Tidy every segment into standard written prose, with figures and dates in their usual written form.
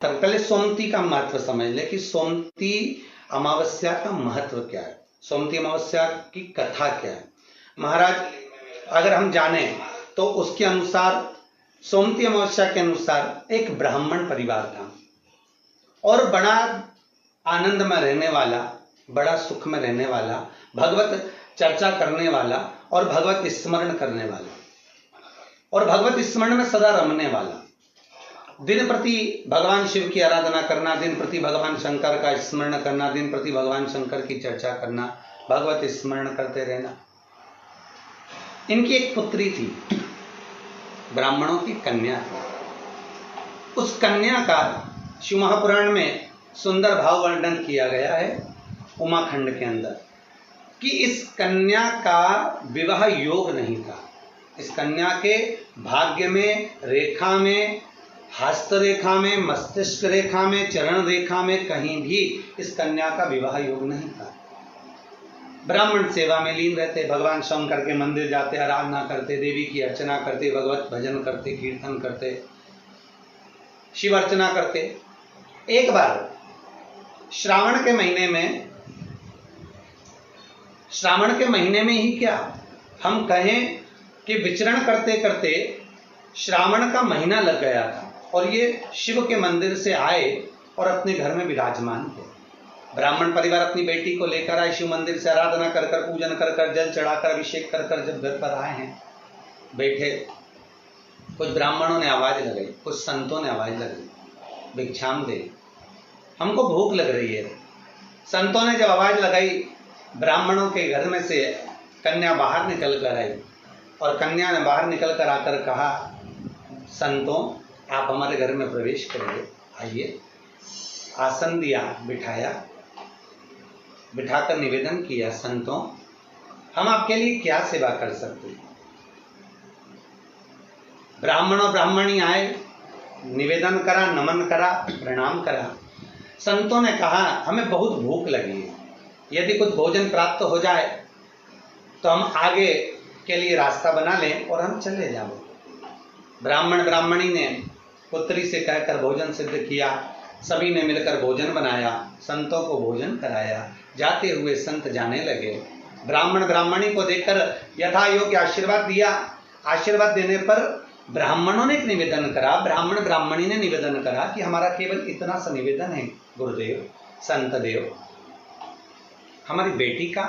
पहले सोमती का महत्व समझ ले कि सोमती अमावस्या का महत्व क्या है, सोमती अमावस्या की कथा क्या है। महाराज अगर हम जाने तो उसके अनुसार सोमती अमावस्या के अनुसार एक ब्राह्मण परिवार था और बड़ा आनंद में रहने वाला, बड़ा सुख में रहने वाला, भगवत चर्चा करने वाला और भगवत स्मरण करने वाला और भगवत स्मरण में सदा रमने वाला, दिन प्रति भगवान शिव की आराधना करना, दिन प्रति भगवान शंकर का स्मरण करना, दिन प्रति भगवान शंकर की चर्चा करना, भगवत स्मरण करते रहना। इनकी एक पुत्री थी, ब्राह्मणों की कन्या थी। उस कन्या का शिव महापुराण में सुंदर भाव वर्णन किया गया है उमाखंड के अंदर कि इस कन्या का विवाह योग नहीं था। इस कन्या के भाग्य में, रेखा में, हस्त रेखा में, मस्तिष्क रेखा में, चरण रेखा में कहीं भी इस कन्या का विवाह योग नहीं था। ब्राह्मण सेवा में लीन रहते, भगवान शंकर के मंदिर जाते, आराधना करते, देवी की अर्चना करते, भगवत भजन करते, कीर्तन करते, शिव अर्चना करते। एक बार श्रावण के महीने में ही क्या हम कहें कि विचरण करते करते श्रावण का महीना लग गया था और ये शिव के मंदिर से आए और अपने घर में विराजमान थे। ब्राह्मण परिवार अपनी बेटी को लेकर आए, शिव मंदिर से आराधना कर कर, पूजन कर कर, जल चढ़ाकर, अभिषेक कर कर जब घर पर आए हैं, बैठे, कुछ ब्राह्मणों ने आवाज लगाई, कुछ संतों ने आवाज लगाई, भिक्षाम दे, हमको भूख लग रही है। संतों ने जब आवाज लगाई, ब्राह्मणों के घर में से कन्या बाहर निकल कर आई और कन्या ने बाहर निकल कर आकर कहा, संतों आप हमारे घर में प्रवेश करिए, आइए। आसन दिया, बिठाया, बिठाकर निवेदन किया, संतों हम आपके लिए क्या सेवा कर सकते हैं। ब्राह्मण और ब्राह्मणी आए, निवेदन करा, नमन करा, प्रणाम करा। संतों ने कहा हमें बहुत भूख लगी है, यदि कुछ भोजन प्राप्त हो जाए तो हम आगे के लिए रास्ता बना लें और हम चले जाएं। ब्राह्मण ब्राह्मणी ने पुत्री से कहकर भोजन सिद्ध किया, सभी ने मिलकर भोजन बनाया, संतों को भोजन कराया। जाते हुए संत जाने लगे। ब्राह्मण ब्राह्मणी को देखकर यथा योग्य आशीर्वाद दिया। आशीर्वाद देने पर ब्राह्मणों ने एक निवेदन करा, ब्राह्मण ब्राह्मणी ने निवेदन करा कि हमारा केवल इतना सा निवेदन है गुरुदेव, संत देव, हमारी बेटी का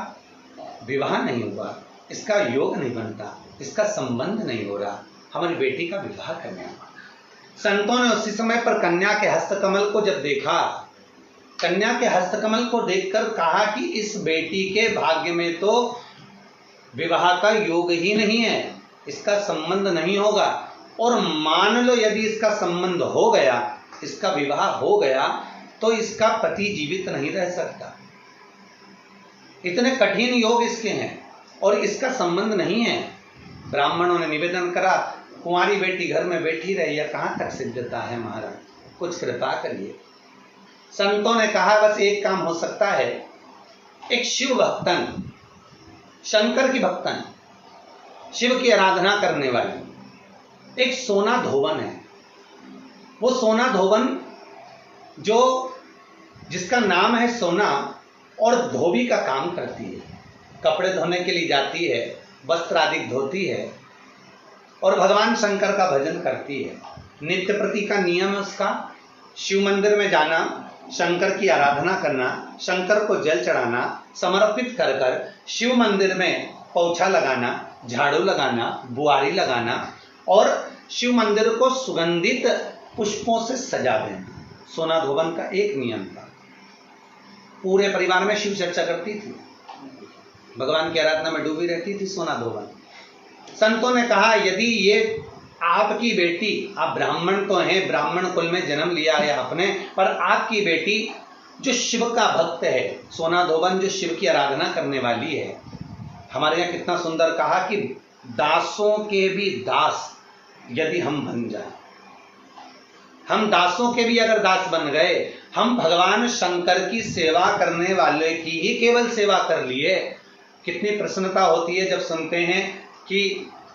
विवाह नहीं हुआ, इसका योग नहीं बनता, इसका संबंध नहीं हो रहा, हमारी बेटी का विवाह करने। संतों ने उसी समय पर कन्या के हस्तकमल को जब देखा, कन्या के हस्तकमल को देखकर कहा कि इस बेटी के भाग्य में तो विवाह का योग ही नहीं है, इसका संबंध नहीं होगा, और मान लो यदि इसका संबंध हो गया, इसका विवाह हो गया, तो इसका पति जीवित नहीं रह सकता। इतने कठिन योग इसके हैं और इसका संबंध नहीं है। ब्राह्मणों ने निवेदन करा, कुंवारी बेटी घर में बैठी रही, यह कहाँ तक सिद्धता है महाराज, कुछ कृपा करिए। संतों ने कहा बस एक काम हो सकता है, एक शिव भक्तन, शंकर की भक्तन, शिव की आराधना करने वाली एक सोना धोवन है। वो सोना धोवन जिसका नाम है सोना और धोबी का काम करती है, कपड़े धोने के लिए जाती है, वस्त्र आदि धोती है और भगवान शंकर का भजन करती है। नित्य प्रति का नियम है उसका, शिव मंदिर में जाना, शंकर की आराधना करना, शंकर को जल चढ़ाना, समर्पित कर कर शिव मंदिर में पोछा लगाना, झाड़ू लगाना, बुआरी लगाना और शिव मंदिर को सुगंधित पुष्पों से सजा देना, सोना धोवन का एक नियम था। पूरे परिवार में शिव चर्चा करती थी, भगवान की आराधना में डूबी रहती थी सोना धोवन। संतों ने कहा यदि ये आपकी बेटी, आप ब्राह्मण तो हैं, ब्राह्मण कुल में जन्म लिया है आपने, पर आपकी बेटी जो शिव का भक्त है, सोना धोवन जो शिव की आराधना करने वाली है, हमारे यहाँ कितना सुंदर कहा कि दासों के भी दास यदि हम बन जाए, हम दासों के भी अगर दास बन गए, हम भगवान शंकर की सेवा करने वाले की ही केवल सेवा कर लिए। कितनी प्रसन्नता होती है जब सुनते हैं कि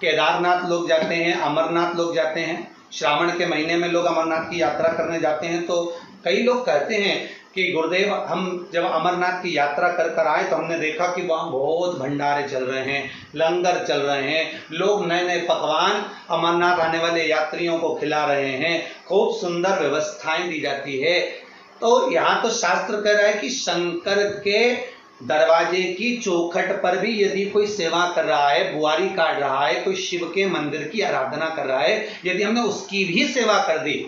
केदारनाथ लोग जाते हैं, अमरनाथ लोग जाते हैं, श्रावण के महीने में लोग अमरनाथ की यात्रा करने जाते हैं, तो कई लोग कहते हैं कि गुरुदेव हम जब अमरनाथ की यात्रा कर कर आए तो हमने देखा कि वहाँ बहुत भंडारे चल रहे हैं, लंगर चल रहे हैं, लोग नए नए पकवान अमरनाथ आने वाले यात्रियों को खिला रहे हैं, खूब सुंदर व्यवस्थाएं दी जाती है। तो यहाँ तो शास्त्र कह रहा है कि शंकर के दरवाजे की चौखट पर भी यदि कोई सेवा कर रहा है, बुआरी काट रहा है, कोई शिव के मंदिर की आराधना कर रहा है, यदि हमने उसकी भी सेवा कर दी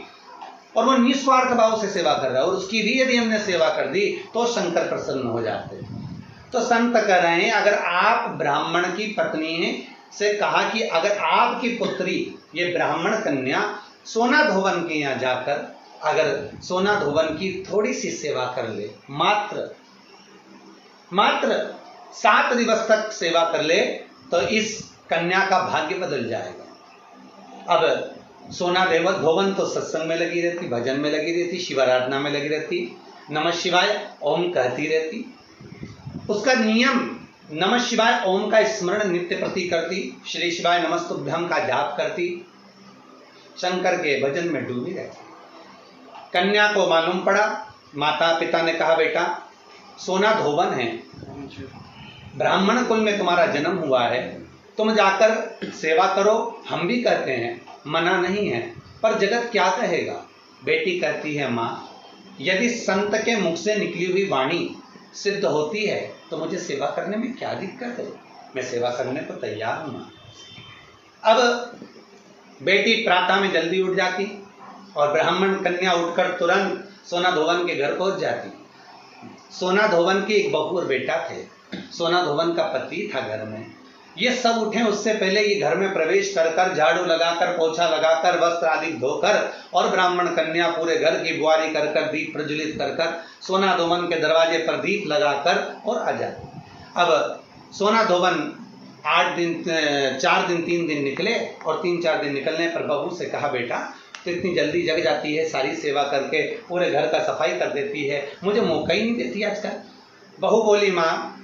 और वो निस्वार्थ भाव से सेवा कर रहा है और उसकी भी यदि हमने सेवा कर दी तो शंकर प्रसन्न हो जाते हैं। तो संत कह रहे हैं अगर आप ब्राह्मण की पत्नी से कहा कि अगर आपकी पुत्री ये ब्राह्मण कन्या सोना धोवन के यहाँ जाकर अगर सोना धोवन की थोड़ी सी सेवा कर ले, मात्र 7 दिवस तक सेवा कर ले, तो इस कन्या का भाग्य बदल जाएगा। अब सोना धोवन तो सत्संग में लगी रहती, भजन में लगी रहती, शिवाराधना में लगी रहती, नमः शिवाय ओम कहती रहती, उसका नियम नमः शिवाय ओम का स्मरण नित्य प्रति करती, श्री शिवाय नमस्तुभ्यं का जाप करती, शंकर के भजन में डूबी रहती। कन्या को मालूम पड़ा, माता पिता ने कहा बेटा सोना धोवन है, ब्राह्मण कुल में तुम्हारा जन्म हुआ है, तुम जाकर सेवा करो। हम भी कहते हैं, मना नहीं है, पर जगत क्या कहेगा। बेटी कहती है माँ यदि संत के मुख से निकली हुई वाणी सिद्ध होती है तो मुझे सेवा करने में क्या दिक्कत है, मैं सेवा करने को तैयार हूँ माँ। अब बेटी प्रातः में जल्दी उठ जाती और ब्राह्मण कन्या उठकर तुरंत सोना धोवन के घर पहुंच जाती। सोना धोवन की एक बहू और बेटा थे, सोना धोवन का पति था घर में। ये सब उठे उससे पहले ये घर में प्रवेश कर कर झाड़ू लगाकर, पोछा लगाकर, वस्त्र आदि धोकर और ब्राह्मण कन्या पूरे घर की बुआरी कर कर, दीप प्रज्वलित कर कर, सोना धोवन के दरवाजे पर दीप लगाकर और आ जाती। अब सोना धोवन 4 दिन 3 दिन निकले और 3-4 दिन निकलने पर बहू से कहा बेटा तो इतनी जल्दी जग जाती है, सारी सेवा करके पूरे घर का सफाई कर देती है, मुझे मौका ही नहीं देती आजकल। बहू बोली माँ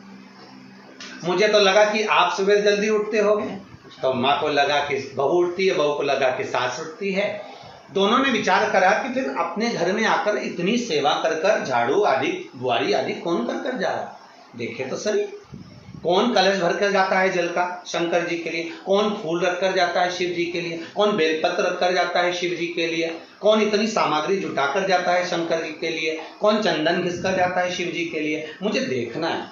मुझे तो लगा कि आप सुबह जल्दी उठते होगे। तो माँ को लगा कि बहू उठती है, बहू को लगा कि सास उठती है। दोनों ने विचार करा कि फिर अपने घर में आकर इतनी सेवा कर कर, झाड़ू आदि बुआरी आदि कौन कर कर जा रहा, देखे तो सही। कौन कलश भर कर जाता है जल का शंकर जी के लिए, कौन फूल रख कर जाता है शिव जी के लिए, कौन बेलपत्र रख कर जाता है शिव जी के लिए, कौन इतनी सामग्री जुटा कर जाता है शंकर जी के लिए, कौन चंदन घिस कर जाता है शिव जी के लिए, मुझे देखना है।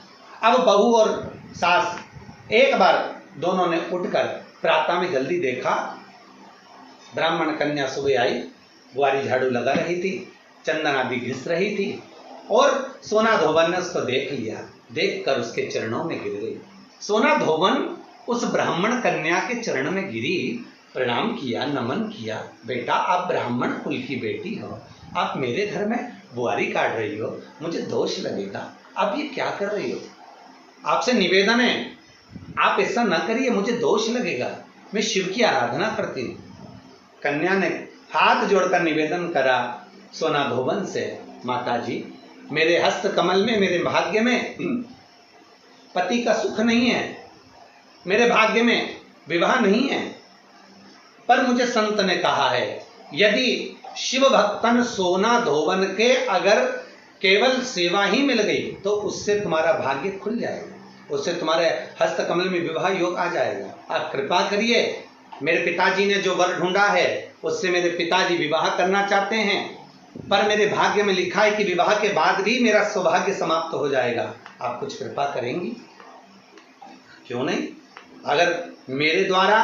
अब बहू और सास एक बार दोनों ने उठकर प्रातः में जल्दी देखा, ब्राह्मण कन्या सुबह आई, बुआरी झाड़ू लगा रही थी, चंदन आदि घिस रही थी और सोना धोवन ने उसको देख लिया, देखकर उसके चरणों में गिर गई। सोना धोवन उस ब्राह्मण कन्या के चरण में गिरी, प्रणाम किया, नमन किया। बेटा आप ब्राह्मण कुल की बेटी हो, आप मेरे घर में बुआरी काट रही हो, मुझे दोष लगेगा, आप ये क्या कर रही हो, आपसे निवेदन है आप ऐसा ना करिए, मुझे दोष लगेगा, मैं शिव की आराधना करती हूँ। कन्या ने हाथ जोड़कर निवेदन करा सोना धोवन से, माता जी मेरे हस्त कमल में, मेरे भाग्य में पति का सुख नहीं है, मेरे भाग्य में विवाह नहीं है, पर मुझे संत ने कहा है यदि शिव भक्तन सोना धोवन के अगर केवल सेवा ही मिल गई तो उससे तुम्हारा भाग्य खुल जाएगा, उससे तुम्हारे हस्त कमल में विवाह योग आ जाएगा। आप कृपा करिए, मेरे पिताजी ने जो वर ढूंढा है उससे मेरे पिताजी विवाह करना चाहते हैं, पर मेरे भाग्य में लिखा है कि विवाह के बाद भी मेरा सौभाग्य समाप्त हो जाएगा, आप कुछ कृपा करेंगी? क्यों नहीं, अगर मेरे द्वारा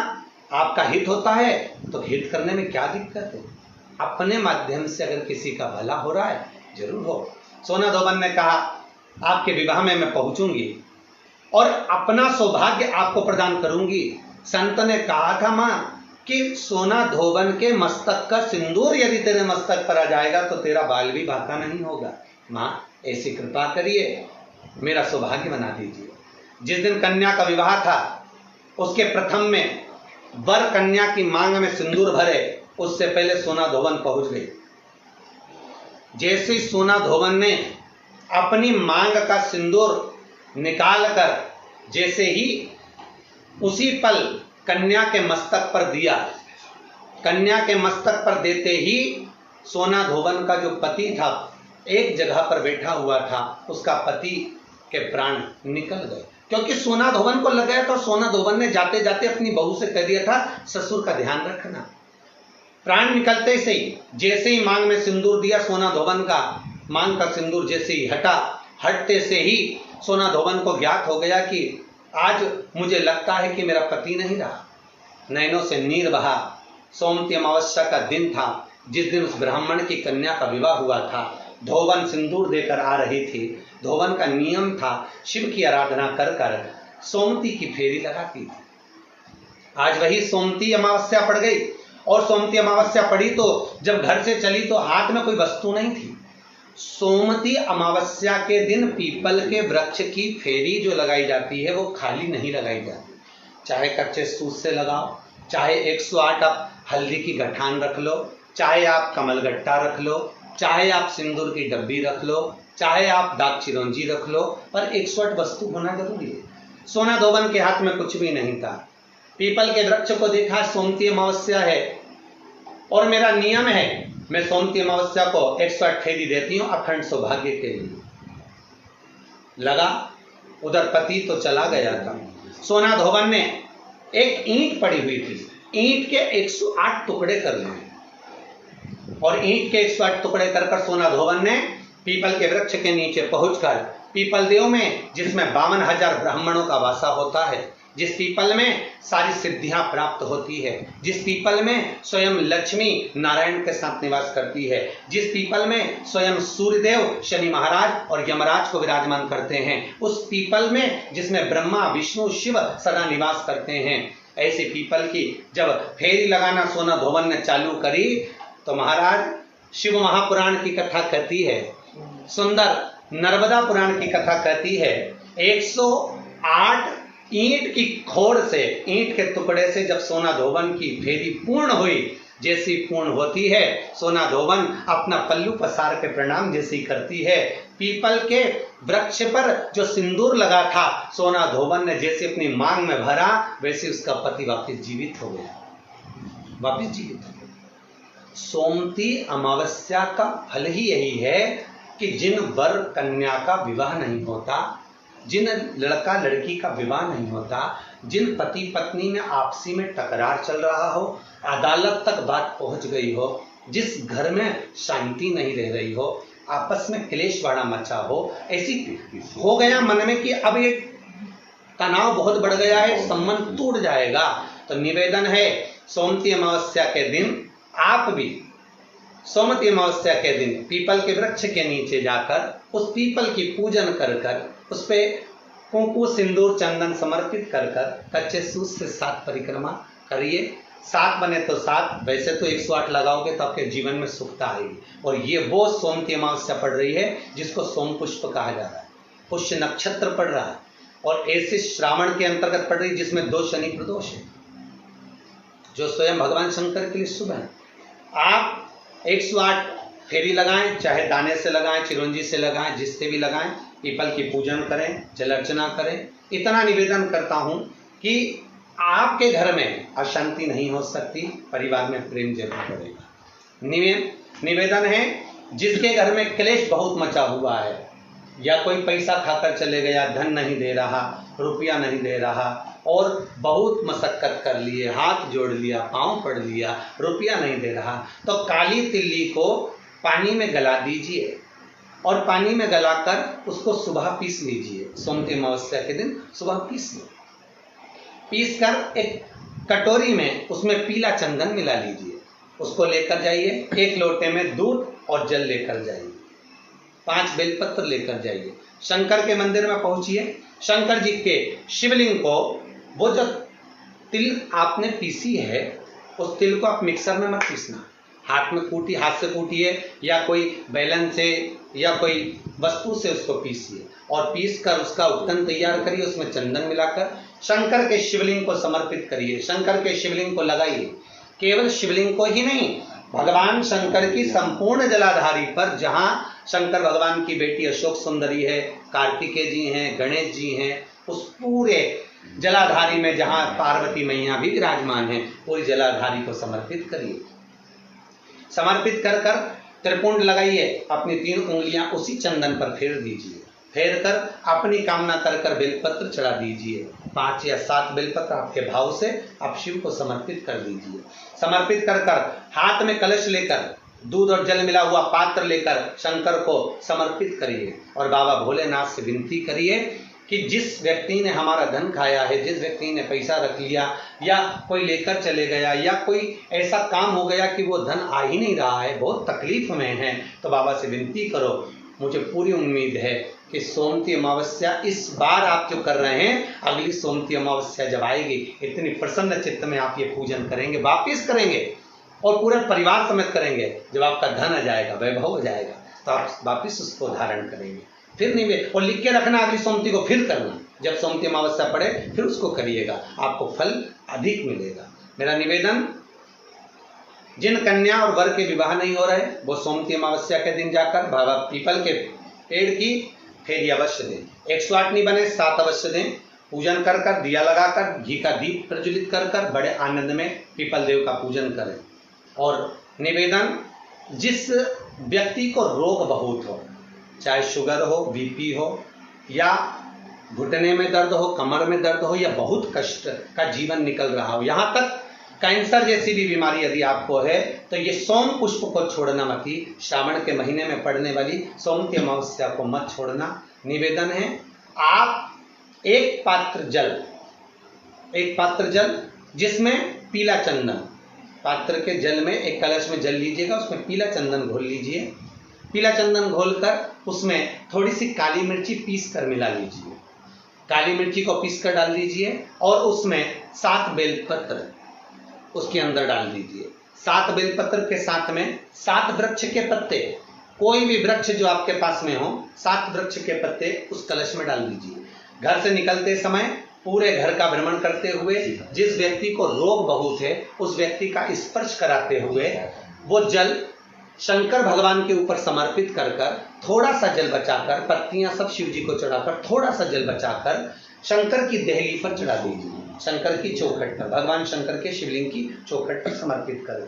आपका हित होता है तो हित करने में क्या दिक्कत है, अपने माध्यम से अगर किसी का भला हो रहा है जरूर हो। सोना धोवन ने कहा आपके विवाह में मैं पहुंचूंगी और अपना सौभाग्य आपको प्रदान करूंगी। संत ने कहा था मां कि सोना धोवन के मस्तक का सिंदूर यदि तेरे मस्तक पर आ जाएगा तो तेरा बाल भी बांका नहीं होगा। मां ऐसी कृपा करिए, मेरा सौभाग्य बना दीजिए। जिस दिन कन्या का विवाह था उसके प्रथम में वर कन्या की मांग में सिंदूर भरे, उससे पहले सोना धोवन पहुंच गई। जैसे ही सोना धोवन ने अपनी मांग का सिंदूर निकालकर जैसे ही उसी पल कन्या के मस्तक पर दिया, कन्या के मस्तक पर देते ही सोना धोवन का जो पति था, एक जगह पर बैठा हुआ था, उसका पति के प्राण निकल गए, क्योंकि सोना धोवन को लग गया था। सोना धोवन ने जाते जाते अपनी बहू से कह दिया था, ससुर का ध्यान रखना। प्राण निकलते से ही, जैसे ही मांग में सिंदूर दिया, सोना धोवन का मांग का सिंदूर जैसे ही हटा, हटते से ही सोना धोवन को ज्ञात हो गया कि आज मुझे लगता है कि मेरा पति नहीं रहा। नैनों से नीर बहा। सोमवती अमावस्या का दिन था, जिस दिन उस ब्राह्मण की कन्या का विवाह हुआ था। धोवन सिंदूर देकर आ रही थी। धोवन का नियम था, शिव की आराधना कर कर सोमवती की फेरी लगाती थी। आज वही सोमवती अमावस्या पड़ गई, और सोमवती अमावस्या पड़ी तो जब घर से चली तो हाथ में कोई वस्तु नहीं थी। सोमवती अमावस्या के दिन पीपल के वृक्ष की फेरी जो लगाई जाती है वो खाली नहीं लगाई जाती। चाहे कच्चे सूत से लगाओ, चाहे 108 आप हल्दी की गठान रख लो, चाहे आप कमलगट्टा रख लो, चाहे आप सिंदूर की डब्बी रख लो, चाहे आप दाग चिरौंजी रख लो, पर 108 वस्तु होना जरूरी है। सोना धोवन के हाथ में कुछ भी नहीं था। पीपल के वृक्ष को देखा, सोमवती अमावस्या है और मेरा नियम है, मैं सोमवती अमावस्या को 108 फेरी देती हूँ अखंड सौभाग्य के लिए। लगा, उधर पति तो चला गया था। सोना धोवन ने एक ईंट पड़ी हुई थी, ईंट के 108 टुकड़े कर लिए, और ईंट के 108 टुकड़े कर सोना धोवन ने पीपल के वृक्ष के नीचे पहुंचकर, पीपल देव में जिसमें 52,000 ब्राह्मणों का वासा होता है, जिस पीपल में सारी सिद्धियां प्राप्त होती है, जिस पीपल में स्वयं लक्ष्मी नारायण के साथ निवास करती है, जिस पीपल में स्वयं सूर्यदेव शनि महाराज और यमराज को विराजमान करते हैं, उस पीपल में जिसमें ब्रह्मा विष्णु शिव सदा निवास करते हैं, ऐसे पीपल की जब फेरी लगाना सोना धोवन ने चालू करी तो महाराज शिव महापुराण की कथा कहती है, सुंदर नर्मदा पुराण की कथा कहती है, 108 ईंट की खोड़ से, ईंट के टुकड़े से जब सोना धोवन की फेरी पूर्ण हुई, जैसी पूर्ण होती है, सोना धोवन अपना पल्लू पसार के प्रणाम जैसी करती है, पीपल के वृक्ष पर जो सिंदूर लगा था सोना धोवन ने जैसे अपनी मांग में भरा, वैसे उसका पति वापस जीवित हो गया, वापस जीवित हो गया। सोमवती अमावस्या का फल ही यही है कि जिन वर कन्या का विवाह नहीं होता, जिन लड़का लड़की का विवाह नहीं होता, जिन पति पत्नी में आपसी में टकरार चल रहा हो, अदालत तक बात पहुंच गई हो, जिस घर में शांति नहीं रह रही हो, आपस में क्लेशवाड़ा मचा हो, ऐसी हो गया मन में कि अब ये तनाव बहुत बढ़ गया है, संबंध टूट जाएगा, तो निवेदन है सोमवती अमावस्या के दिन आप भी सोमवती अमावस्या के दिन पीपल के वृक्ष के नीचे जाकर उस पीपल की पूजन कर कर उस पे कुंकु सिंदूर चंदन समर्पित कर कर कच्चे सूत से 7 परिक्रमा करिए। 7 बने तो 7, वैसे तो 108 लगाओगे तो आपके जीवन में सुखता आएगी। और ये वो सोमवती अमावस्या पड़ रही है जिसको सोम पुष्प कहा जा रहा है, पुष्य नक्षत्र पड़ रहा है, और ऐसे श्रावण के अंतर्गत पड़ रही जिसमें 2 शनि प्रदोष है, जो स्वयं भगवान शंकर के लिए शुभ है। आप 108 फेरी लगाएं, चाहे दाने से लगाएं, चिरौंजी से लगाएं, जिससे भी लगाएं, पीपल की पूजन करें, जल अर्चना करें। इतना निवेदन करता हूं कि आपके घर में अशांति नहीं हो सकती, परिवार में प्रेम जरूर बढ़ेगा। निवेदन है जिसके घर में क्लेश बहुत मचा हुआ है, या कोई पैसा खाकर चले गया, धन नहीं दे रहा, रुपया नहीं दे रहा, और बहुत मशक्कत कर लिए, हाथ जोड़ लिया, पांव पड़ लिया, रुपया नहीं दे रहा, तो काली तिल्ली को पानी में गला दीजिए, और पानी में गलाकर उसको सुबह पीस लीजिए। सोमवती अमावस्या के दिन सुबह पीस लो, पीस कर एक कटोरी में उसमें पीला चंदन मिला लीजिए, उसको लेकर जाइए। 1 लोटे में दूध और जल लेकर जाइए, 5 बेलपत्र लेकर जाइए, शंकर के मंदिर में पहुंचिए। शंकर जी के शिवलिंग को, वो जो तिल आपने पीसी है उस तिल को आप मिक्सर में मत पीसना, हाथ में कूटी, हाथ से कूटिए, या कोई बेलन से या कोई वस्तु से उसको पीसिए, और पीस कर उसका उत्तन तैयार करिए, उसमें चंदन मिलाकर शंकर के शिवलिंग को समर्पित करिए, शंकर के शिवलिंग को लगाइए। केवल शिवलिंग को ही नहीं, भगवान शंकर की संपूर्ण जलाधारी पर, जहां शंकर भगवान की बेटी अशोक सुंदरी है, कार्तिकेय जी हैं, गणेश जी हैं, उस पूरे जलाधारी में जहाँ पार्वती मैया भी विराजमान है, पूरी जलाधारी को समर्पित करिए। समर्पित कर कर त्रिपुंड लगाइए, अपनी 3 उंगलियां उसी चंदन पर फेर दीजिए। फेर कर अपनी कामना कर कर बेलपत्र चढ़ा दीजिए। 5 या 7 बेलपत्र आपके भाव से आप शिव को समर्पित कर दीजिए। समर्पित कर कर हाथ में कलश लेकर दूध और जल मिला हुआ पात्र लेकर शंकर को समर्पित करिए और बाबा भोलेनाथ से विनती करिए कि जिस व्यक्ति ने हमारा धन खाया है, जिस व्यक्ति ने पैसा रख लिया या कोई लेकर चले गया या कोई ऐसा काम हो गया कि वो धन आ ही नहीं रहा है, बहुत तकलीफ में है, तो बाबा से विनती करो। मुझे पूरी उम्मीद है कि सोमती अमावस्या इस बार आप जो कर रहे हैं, अगली सोमती अमावस्या जब आएगी, इतनी प्रसन्न चित्त में आप ये पूजन करेंगे, वापिस करेंगे और पूरे परिवार समेत करेंगे। जब आपका धन आ जाएगा, वैभव हो जाएगा, तो आप वापिस उसको धारण करेंगे। फिर नहीं, और लिख के रखना अगली सोमती को फिर करना, जब सोमती अमावस्या पड़े फिर उसको करिएगा, आपको फल अधिक मिलेगा। मेरा निवेदन, जिन कन्या और वर के विवाह नहीं हो रहे, वो सोमती अमावस्या के दिन जाकर बाबा पीपल के पेड़ की फेरी अवश्य दें। 108 नहीं बने 7 अवश्य दें। पूजन कर कर, दिया लगाकर, घी का दीप प्रज्वलित कर कर बड़े आनंद में पीपल देव का पूजन करें। और निवेदन, जिस व्यक्ति को रोग बहुत हो, चाहे शुगर हो, बीपी हो या घुटने में दर्द हो, कमर में दर्द हो या बहुत कष्ट का जीवन निकल रहा हो, यहाँ तक कैंसर जैसी भी बीमारी यदि आपको है, तो ये सोम पुष्प को छोड़ना मत ही। श्रावण के महीने में पड़ने वाली सोमती अमावस्या को मत छोड़ना। निवेदन है, आप एक पात्र जल जिसमें पीला चंदन, पात्र के जल में एक कलश में जल लीजिएगा, उसमें पीला चंदन घोल लीजिए। पीला चंदन घोलकर उसमें थोड़ी सी काली मिर्ची पीस कर मिला लीजिए। काली मिर्ची को पीस कर डाल दीजिए और उसमें 7 बेलपत्र उसके अंदर डाल दीजिए। 7 बेलपत्र के साथ में 7 वृक्ष के पत्ते, कोई भी वृक्ष जो आपके पास में हो, 7 वृक्ष के पत्ते उस कलश में डाल दीजिए। घर से निकलते समय पूरे घर का भ्रमण करते हुए, जिस व्यक्ति को रोग बहुत है उस व्यक्ति का स्पर्श कराते हुए वो जल शंकर भगवान के ऊपर समर्पित कर कर, थोड़ा सा जल बचाकर, पत्तियां सब शिव जी को चढ़ाकर, थोड़ा सा जल बचाकर शंकर की देहली पर चढ़ा दीजिए। शंकर की चौखट पर, भगवान शंकर के शिवलिंग की चौखट पर समर्पित करें।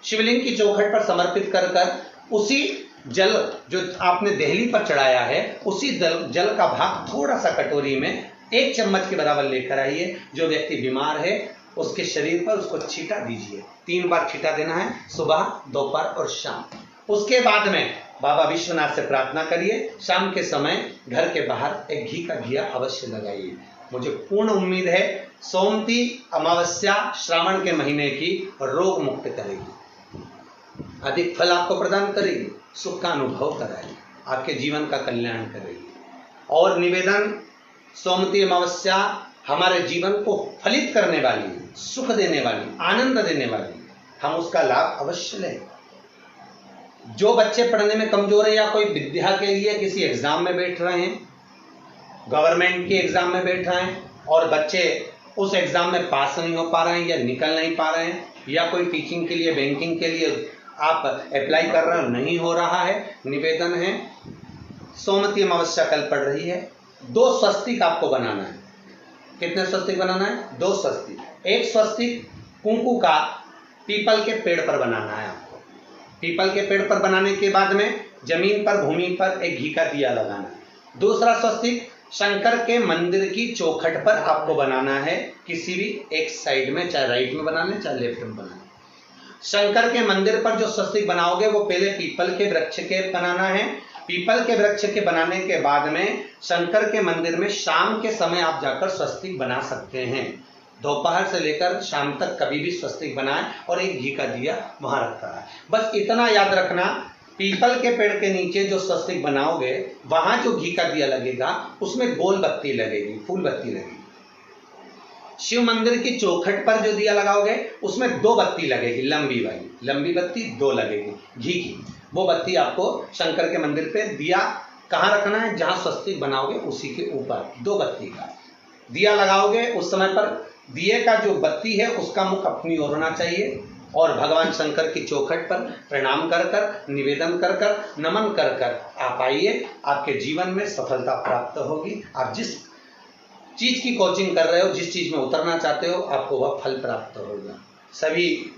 शिवलिंग की चौखट पर समर्पित कर कर उसी जल जो आपने देहली पर चढ़ाया है, उसी जल का भाग थोड़ा सा कटोरी में 1 चम्मच के बराबर लेकर आइए। जो व्यक्ति बीमार है उसके शरीर पर उसको छींटा दीजिए। 3 बार छींटा देना है, सुबह, दोपहर और शाम। उसके बाद में बाबा विश्वनाथ से प्रार्थना करिए। शाम के समय घर के बाहर एक घी का दिया अवश्य लगाइए। मुझे पूर्ण उम्मीद है सोमती अमावस्या श्रावण के महीने की रोग मुक्त करेगी, अधिक फल आपको प्रदान करेगी, सुख का अनुभव कराएगी, आपके जीवन का कल्याण करेगी। और निवेदन, सोमती अमावस्या हमारे जीवन को फलित करने वाली, सुख देने वाली, आनंद देने वाली, हम उसका लाभ अवश्य लें। जो बच्चे पढ़ने में कमजोर है या कोई विद्या के लिए किसी एग्जाम में बैठ रहे हैं, गवर्नमेंट के एग्जाम में बैठ रहे हैं और बच्चे उस एग्जाम में पास नहीं हो पा रहे हैं या निकल नहीं पा रहे हैं, या कोई टीचिंग के लिए, बैंकिंग के लिए आप अप्लाई कर रहे हो, नहीं हो रहा है, निवेदन है, सोमती अमावस्या कल पड़ रही है, 2 स्वस्तिक आपको बनाना है। कितने स्वस्तिक बनाना है? 2 स्वस्तिक। एक स्वस्तिक कुंकू का पीपल के पेड़ पर बनाना है आपको। पीपल के पेड़ पर बनाने के बाद में जमीन पर, भूमि पर एक घी का दिया लगाना है। दूसरा स्वस्तिक शंकर के मंदिर की चौखट पर आपको बनाना है, किसी भी एक साइड में, चाहे राइट में बनाना है चाहे लेफ्ट में बनाना है। शंकर के मंदिर पर जो स्वस्तिक बनाओगे वो पहले पीपल के वृक्ष के बनाना है। पीपल के वृक्ष के बनाने के बाद में शंकर के मंदिर में शाम के समय आप जाकर स्वस्तिक बना सकते हैं। दोपहर से लेकर शाम तक कभी भी स्वस्तिक बनाएं और एक घी का दिया वहां रखा है। बस इतना याद रखना, पीपल के पेड़ के नीचे जो स्वस्तिक बनाओगे वहां जो घी का दिया लगेगा उसमें गोल बत्ती लगेगी, फूल बत्ती लगेगी। शिव मंदिर की चौखट पर जो दिया लगाओगे उसमें 2 बत्ती लगेगी, लंबी वाली, लंबी बत्ती 2 लगेगी घी की। वो बत्ती आपको शंकर के मंदिर पे दिया कहाँ रखना है? जहां स्वस्तिक बनाओगे उसी के ऊपर 2 बत्ती का दिया लगाओगे। उस समय पर दिए का जो बत्ती है उसका मुख अपनी ओर होना चाहिए और भगवान शंकर की चौखट पर प्रणाम कर कर, निवेदन कर कर, नमन कर कर आप आइए। आपके जीवन में सफलता प्राप्त होगी। आप जिस चीज की कोचिंग कर रहे हो, जिस चीज में उतरना चाहते हो, आपको वह फल प्राप्त होगा। सभी